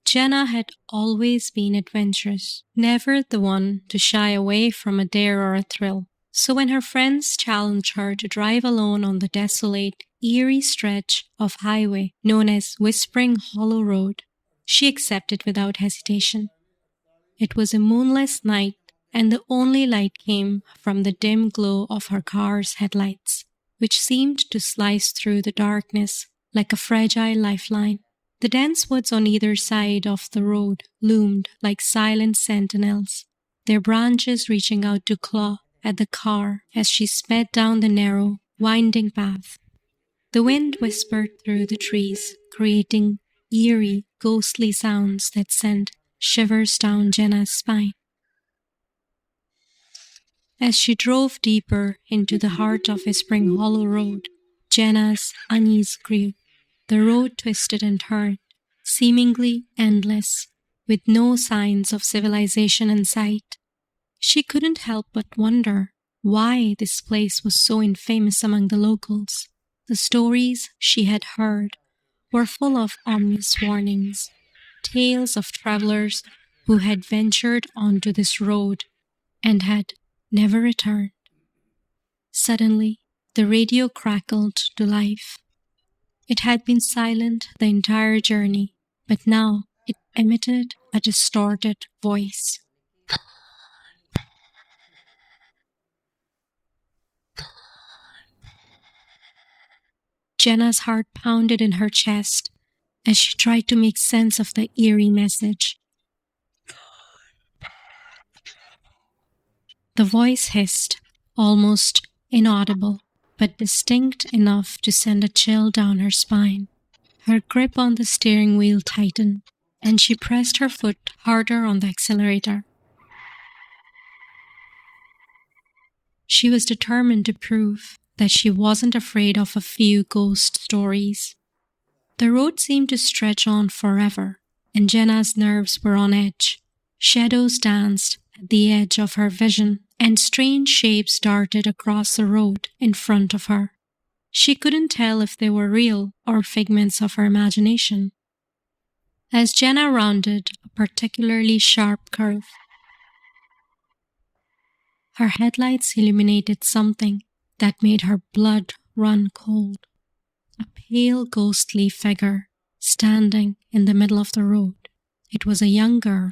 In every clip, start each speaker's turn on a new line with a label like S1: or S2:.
S1: Jenna had always been adventurous, never the one to shy away from a dare or a thrill. So when her friends challenged her to drive alone on the desolate, eerie stretch of highway known as Whispering Hollow Road, she accepted without hesitation. It was a moonless night, and the only light came from the dim glow of her car's headlights, which seemed to slice through the darkness like a fragile lifeline. The dense woods on either side of the road loomed like silent sentinels, their branches reaching out to claw at the car as she sped down the narrow, winding path. The wind whispered through the trees, creating eerie, ghostly sounds that sent shivers down Jenna's spine. As she drove deeper into the heart of Whispering Hollow Road, Jenna's unease grew. The road twisted and turned, seemingly endless, with no signs of civilization in sight. She couldn't help but wonder why this place was so infamous among the locals. The stories she had heard were full of ominous warnings, tales of travelers who had ventured onto this road and had never returned. Suddenly, the radio crackled to life. It had been silent the entire journey, but now it emitted a distorted voice. Jenna's heart pounded in her chest as she tried to make sense of the eerie message. The voice hissed, almost inaudible, but distinct enough to send a chill down her spine. Her grip on the steering wheel tightened, and she pressed her foot harder on the accelerator. She was determined to prove that she wasn't afraid of a few ghost stories. The road seemed to stretch on forever, and Jenna's nerves were on edge. Shadows danced at the edge of her vision, and strange shapes darted across the road in front of her. She couldn't tell if they were real or figments of her imagination. As Jenna rounded a particularly sharp curve, her headlights illuminated something that made her blood run cold. A pale, ghostly figure standing in the middle of the road. It was a young girl,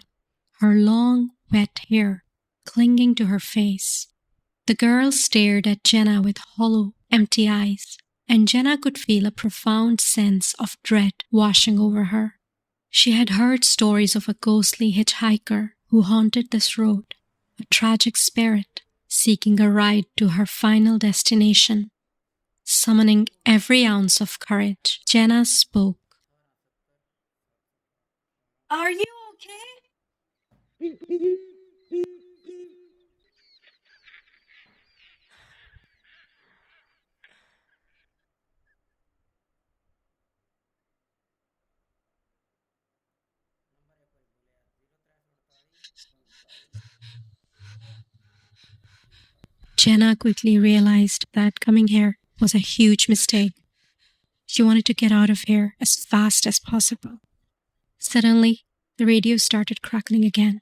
S1: her long, wet hair clinging to her face. The girl stared at Jenna with hollow, empty eyes, and Jenna could feel a profound sense of dread washing over her. She had heard stories of a ghostly hitchhiker who haunted this road, a tragic spirit seeking a ride to her final destination. Summoning every ounce of courage, Jenna spoke.
S2: Are you okay?
S1: Jenna quickly realized that coming here was a huge mistake. She wanted to get out of here as fast as possible. Suddenly, the radio started crackling again.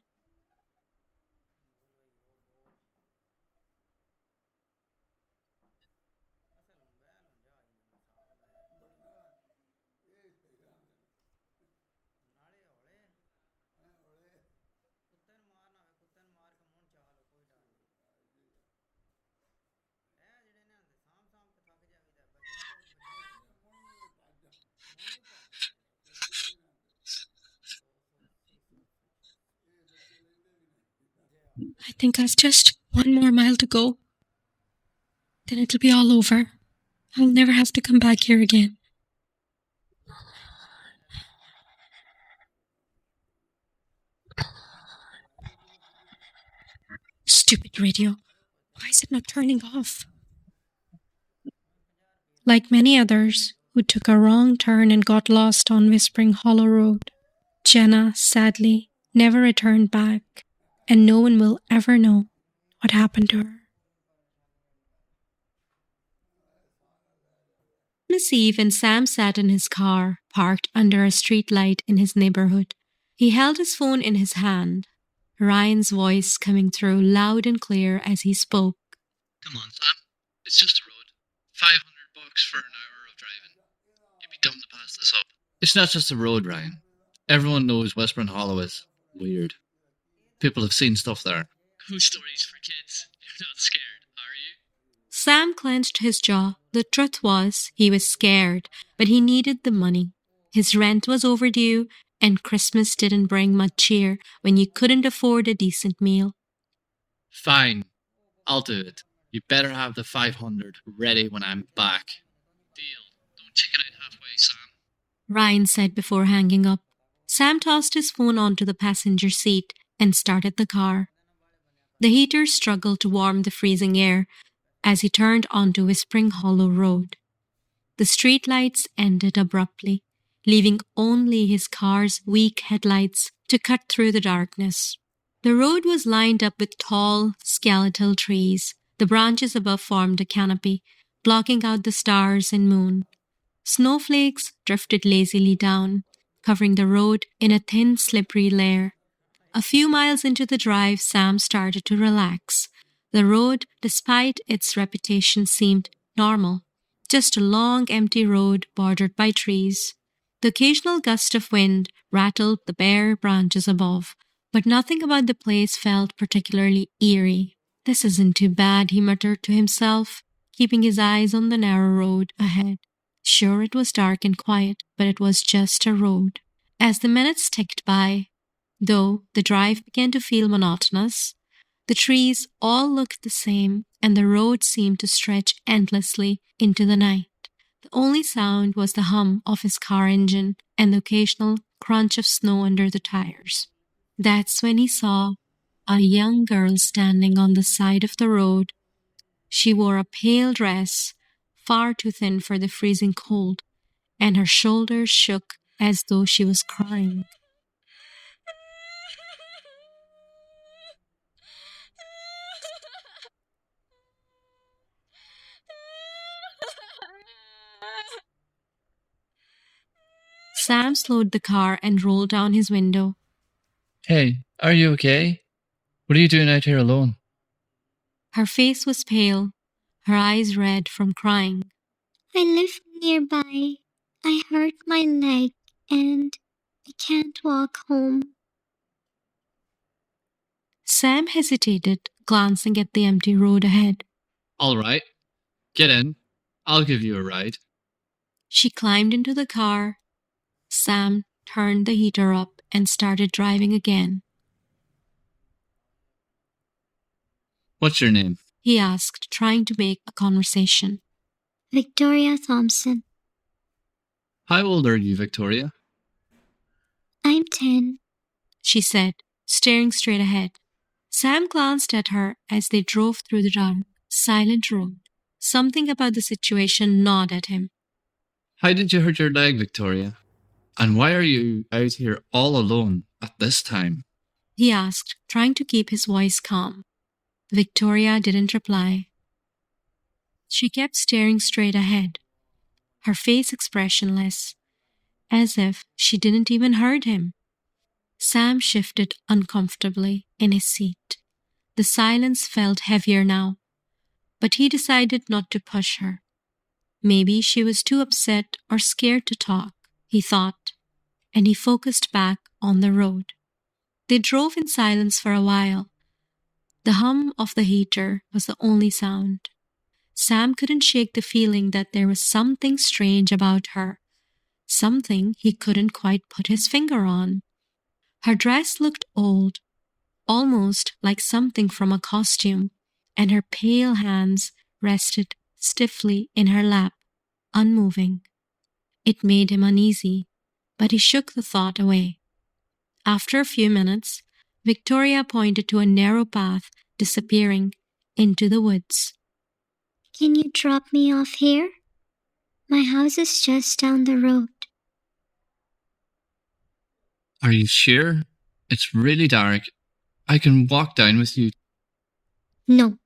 S1: I think I've just one more mile to go. Then it'll be all over. I'll never have to come back here again. Stupid radio. Why is it not turning off? Like many others who took a wrong turn and got lost on Whispering Hollow Road, Jenna, sadly, never returned back, and no one will ever know what happened to her. Christmas Eve, and Sam sat in his car, parked under a street light in his neighborhood. He held his phone in his hand, Ryan's voice coming through loud and clear as he spoke.
S3: Come on, Sam. It's just a road. $500 for an hour of driving. You'd be dumb to pass this up. It's not just a road, Ryan. Everyone knows Westburn Hollow is weird. People have seen stuff there. Ghost stories for kids. You're not scared, are you?
S1: Sam clenched his jaw. The truth was, he was scared, but he needed the money. His rent was overdue, and Christmas didn't bring much cheer when you couldn't afford a decent meal.
S3: Fine. I'll do it. You better have the 500 ready when I'm back. Deal. Don't chicken out halfway, Sam.
S1: Ryan said before hanging up. Sam tossed his phone onto the passenger seat and started the car. The heater struggled to warm the freezing air as he turned onto Whispering Hollow Road. The streetlights ended abruptly, leaving only his car's weak headlights to cut through the darkness. The road was lined up with tall, skeletal trees. The branches above formed a canopy, blocking out the stars and moon. Snowflakes drifted lazily down, covering the road in a thin, slippery layer. A few miles into the drive, Sam started to relax. The road, despite its reputation, seemed normal. Just a long, empty road bordered by trees. The occasional gust of wind rattled the bare branches above, but nothing about the place felt particularly eerie. This isn't too bad, he muttered to himself, keeping his eyes on the narrow road ahead. Sure, it was dark and quiet, but it was just a road. As the minutes ticked by, though the drive began to feel monotonous, the trees all looked the same, and the road seemed to stretch endlessly into the night. The only sound was the hum of his car engine and the occasional crunch of snow under the tires. That's when he saw a young girl standing on the side of the road. She wore a pale dress, far too thin for the freezing cold, and her shoulders shook as though she was crying. Sam slowed the car and rolled down his window.
S3: Hey, are you okay? What are you doing out here alone?
S1: Her face was pale, her eyes red from crying.
S4: I live nearby. I hurt my leg and I can't walk home.
S1: Sam hesitated, glancing at the empty road ahead.
S3: All right. Get in. I'll give you a ride.
S1: She climbed into the car. Sam turned the heater up and started driving again.
S3: What's your name?
S1: He asked, trying to make a conversation.
S4: Victoria Thompson.
S3: How old are you, Victoria?
S4: I'm 10.
S1: She said, staring straight ahead. Sam glanced at her as they drove through the dark, silent road. Something about the situation gnawed at him.
S3: How did you hurt your leg, Victoria? And why are you out here all alone at this time?
S1: He asked, trying to keep his voice calm. Victoria didn't reply. She kept staring straight ahead, her face expressionless, as if she didn't even heard him. Sam shifted uncomfortably in his seat. The silence felt heavier now, but he decided not to push her. Maybe she was too upset or scared to talk, he thought, and he focused back on the road. They drove in silence for a while. The hum of the heater was the only sound. Sam couldn't shake the feeling that there was something strange about her, something he couldn't quite put his finger on. Her dress looked old, almost like something from a costume, and her pale hands rested stiffly in her lap, unmoving. It made him uneasy, but he shook the thought away. After a few minutes, Victoria pointed to a narrow path disappearing into the woods.
S4: Can you drop me off here? My house is just down the road.
S3: Are you sure? It's really dark. I can walk down with you.
S4: No.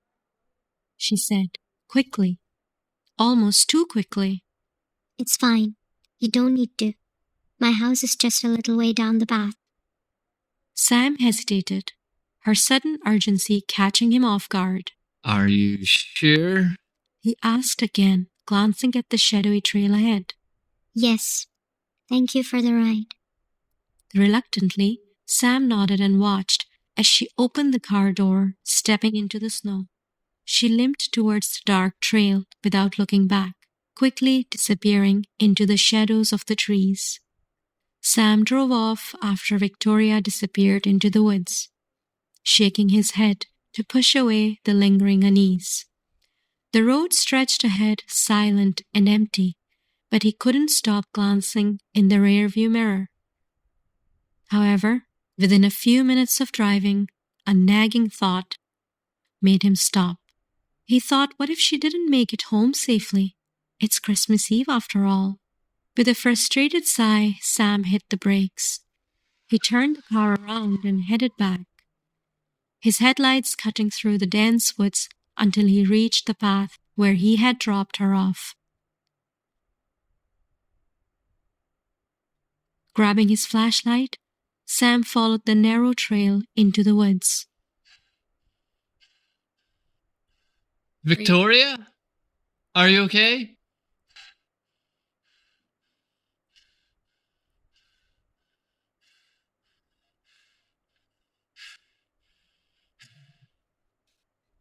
S1: She said, quickly, almost too quickly.
S4: It's fine. You don't need to. My house is just a little way down the path.
S1: Sam hesitated, her sudden urgency catching him off guard.
S3: Are you sure?
S1: He asked again, glancing at the shadowy trail ahead.
S4: Yes, thank you for the ride.
S1: Reluctantly, Sam nodded and watched as she opened the car door, stepping into the snow. She limped towards the dark trail without looking back, quickly disappearing into the shadows of the trees. Sam drove off after Victoria disappeared into the woods, shaking his head to push away the lingering unease. The road stretched ahead, silent and empty, but he couldn't stop glancing in the rearview mirror. However, within a few minutes of driving, a nagging thought made him stop. He thought, what if she didn't make it home safely? It's Christmas Eve after all. With a frustrated sigh, Sam hit the brakes. He turned the car around and headed back, his headlights cutting through the dense woods until he reached the path where he had dropped her off. Grabbing his flashlight, Sam followed the narrow trail into the woods.
S3: Victoria? Are you okay?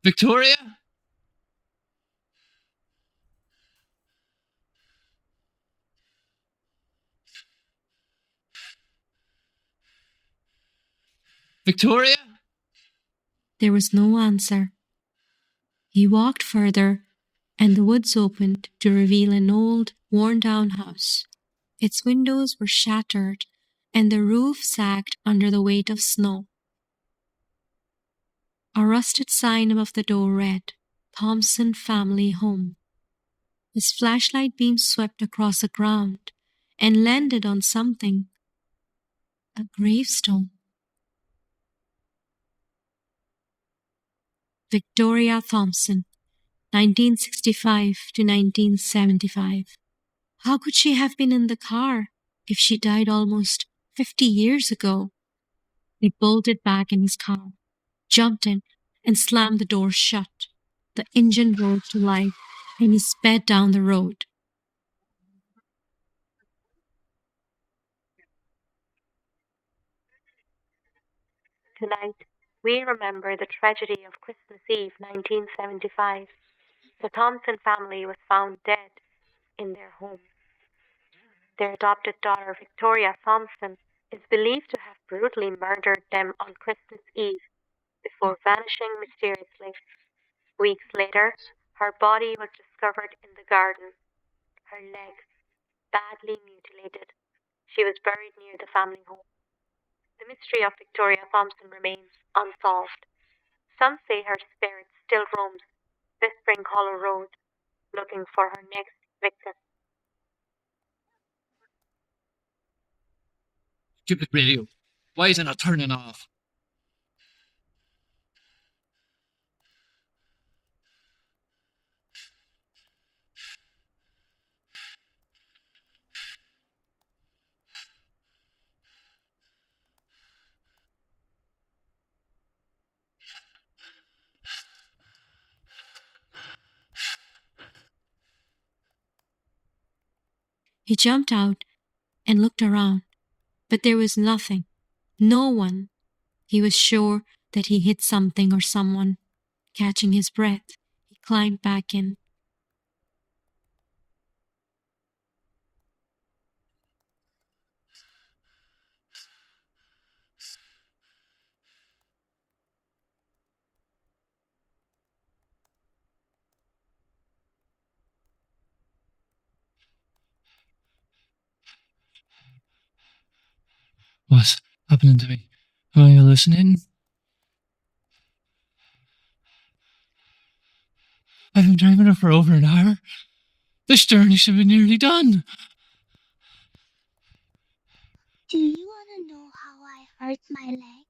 S3: Victoria? Victoria?
S1: There was no answer. He walked further, and the woods opened to reveal an old, worn-down house. Its windows were shattered, and the roof sagged under the weight of snow. A rusted sign above the door read, Thompson Family Home. His flashlight beam swept across the ground and landed on something, a gravestone. Victoria Thompson, 1965 to 1975. How could she have been in the car if she died almost 50 years ago? He bolted back in his car, jumped in, and slammed the door shut. The engine roared to life, and he sped down the road.
S5: Tonight, we remember the tragedy of Christmas Eve 1975. The Thompson family was found dead in their home. Their adopted daughter, Victoria Thompson, is believed to have brutally murdered them on Christmas Eve before vanishing mysteriously. Weeks later, her body was discovered in the garden, her legs badly mutilated. She was buried near the family home. The mystery of Victoria Thompson remains unsolved. Some say her spirit still roams Whispering Hollow Road, looking for her next victim.
S3: Stupid radio. Why is it not turning off?
S1: He jumped out and looked around, but there was nothing, no one. He was sure that he hit something or someone. Catching his breath, he climbed back in.
S3: What's happening to me? Are you listening? I've been driving her for over an hour. This journey should be nearly done.
S4: Do you want to know how I hurt my leg?